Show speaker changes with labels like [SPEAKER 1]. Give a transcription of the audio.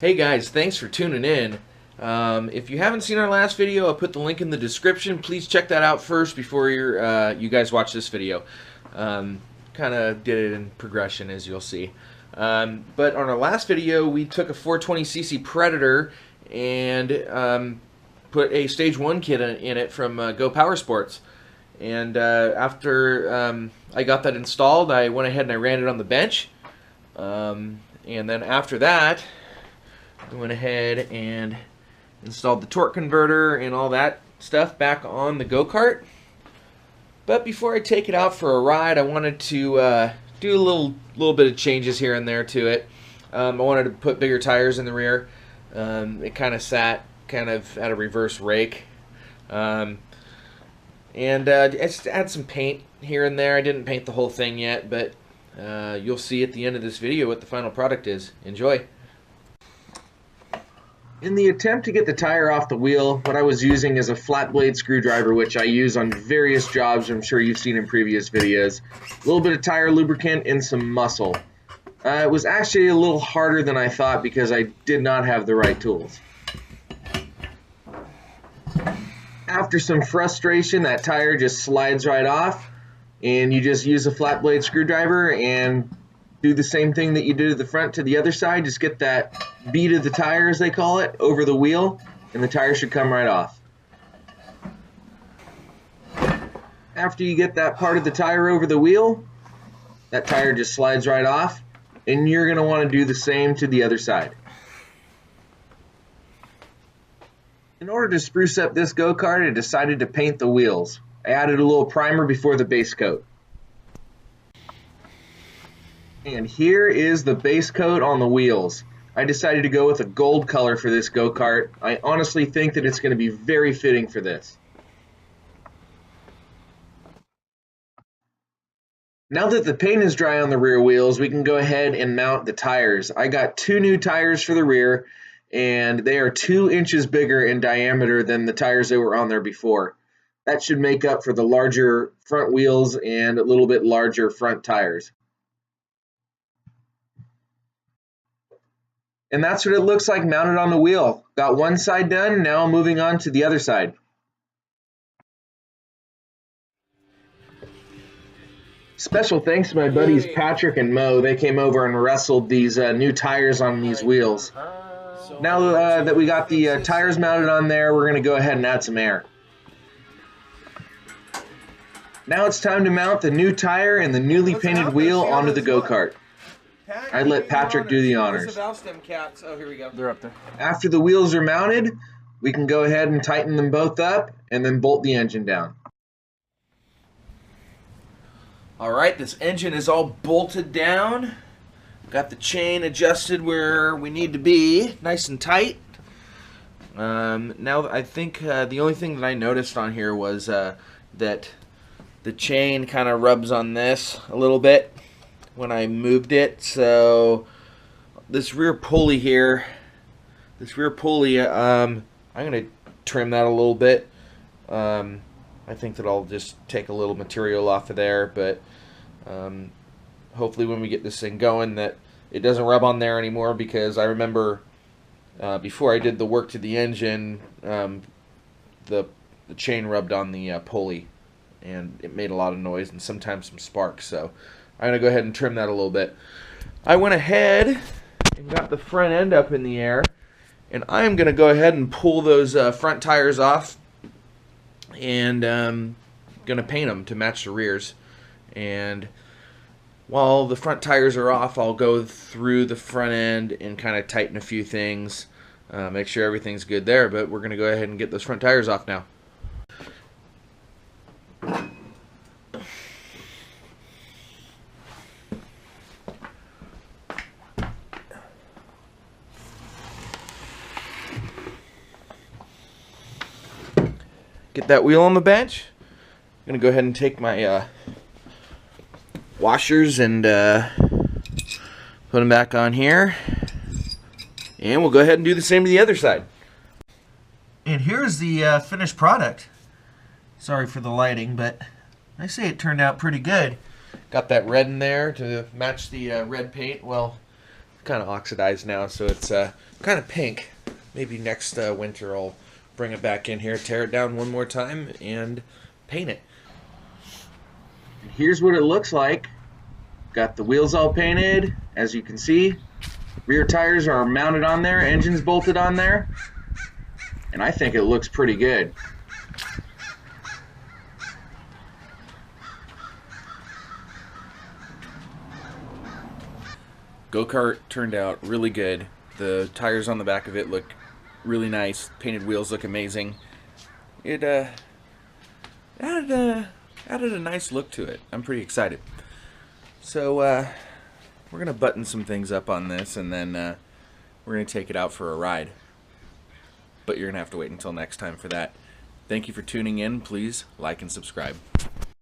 [SPEAKER 1] Hey guys, thanks for tuning in. If you haven't seen our last video, I'll put the link in the description. Please check that out first before you guys watch this video. Kind of did it in progression, as you'll see. But on our last video, we took a 420cc Predator and put a Stage 1 kit in it from Go Power Sports. And after I got that installed, I went ahead and I ran it on the bench. And then after that, I went ahead and installed the torque converter and all that stuff back on the go-kart. But before I take it out for a ride, I wanted to do a little bit of changes here and there to it. I wanted to put bigger tires in the rear. It kind of sat at a reverse rake. And I just add some paint here and there. I didn't paint the whole thing yet, but you'll see at the end of this video what the final product is. Enjoy.
[SPEAKER 2] In the attempt to get the tire off the wheel, what I was using is a flat blade screwdriver, which I use on various jobs I'm sure you've seen in previous videos. A little bit of tire lubricant and some muscle. It was actually a little harder than I thought because I did not have the right tools. After some frustration, that tire just slides right off, and you just use a flat blade screwdriver and do the same thing that you did at the front to the other side. Just get that bead of the tire, as they call it, over the wheel, and the tire should come right off. After you get that part of the tire over the wheel, that tire just slides right off, and you're going to want to do the same to the other side. In order to spruce up this go-kart, I decided to paint the wheels. I added a little primer before the base coat. And here is the base coat on the wheels. I decided to go with a gold color for this go-kart. I honestly think that it's going to be very fitting for this. Now that the paint is dry on the rear wheels, we can go ahead and mount the tires. I got two new tires for the rear, and they are 2 inches bigger in diameter than the tires that were on there before. That should make up for the larger front wheels and a little bit larger front tires. And that's what it looks like mounted on the wheel. Got one side done, now moving on to the other side. Special thanks to my buddies Patrick and Mo. They came over and wrestled these new tires on these wheels. Now that we got the tires mounted on there, we're going to go ahead and add some air. Now it's time to mount the new tire and the newly painted wheel onto the go-kart. I let Patrick do the honors.
[SPEAKER 1] Where's the valve stem caps? Oh, here we go.
[SPEAKER 3] They're up there.
[SPEAKER 2] After the wheels are mounted, we can go ahead and tighten them both up and then bolt the engine down.
[SPEAKER 1] Alright, this engine is all bolted down. Got the chain adjusted where we need to be, nice and tight. Now I think the only thing that I noticed on here was that the chain kind of rubs on this a little bit when I moved it. So this rear pulley here, I'm going to trim that a little bit. I think that I'll just take a little material off of there, but hopefully when we get this thing going that it doesn't rub on there anymore, because I remember before I did the work to the engine, the chain rubbed on the pulley and it made a lot of noise and sometimes some sparks. So I'm going to go ahead and trim that a little bit. I went ahead and got the front end up in the air, and I'm going to go ahead and pull those front tires off, and going to paint them to match the rears. And while the front tires are off, I'll go through the front end and kind of tighten a few things, make sure everything's good there. But we're going to go ahead and get those front tires off now. Get that wheel on the bench. I'm going to go ahead and take my washers and put them back on here. And we'll go ahead and do the same to the other side. And here's the finished product. Sorry for the lighting, but I say it turned out pretty good. Got that red in there to match the red paint. Well, kind of oxidized now, so it's kind of pink. Maybe next winter I'll bring it back in here, tear it down one more time, and paint it.
[SPEAKER 2] Here's what it looks like. Got the wheels all painted, as you can see. Rear tires are mounted on there, engine's bolted on there, and I think it looks pretty good.
[SPEAKER 1] Go-Kart turned out really good. The tires on the back of it look really nice. Painted wheels look amazing. It added a nice look to it. I'm pretty excited. So we're gonna button some things up on this, and then we're gonna take it out for a ride. But you're gonna have to wait until next time for that. Thank you for tuning in. Please like and subscribe.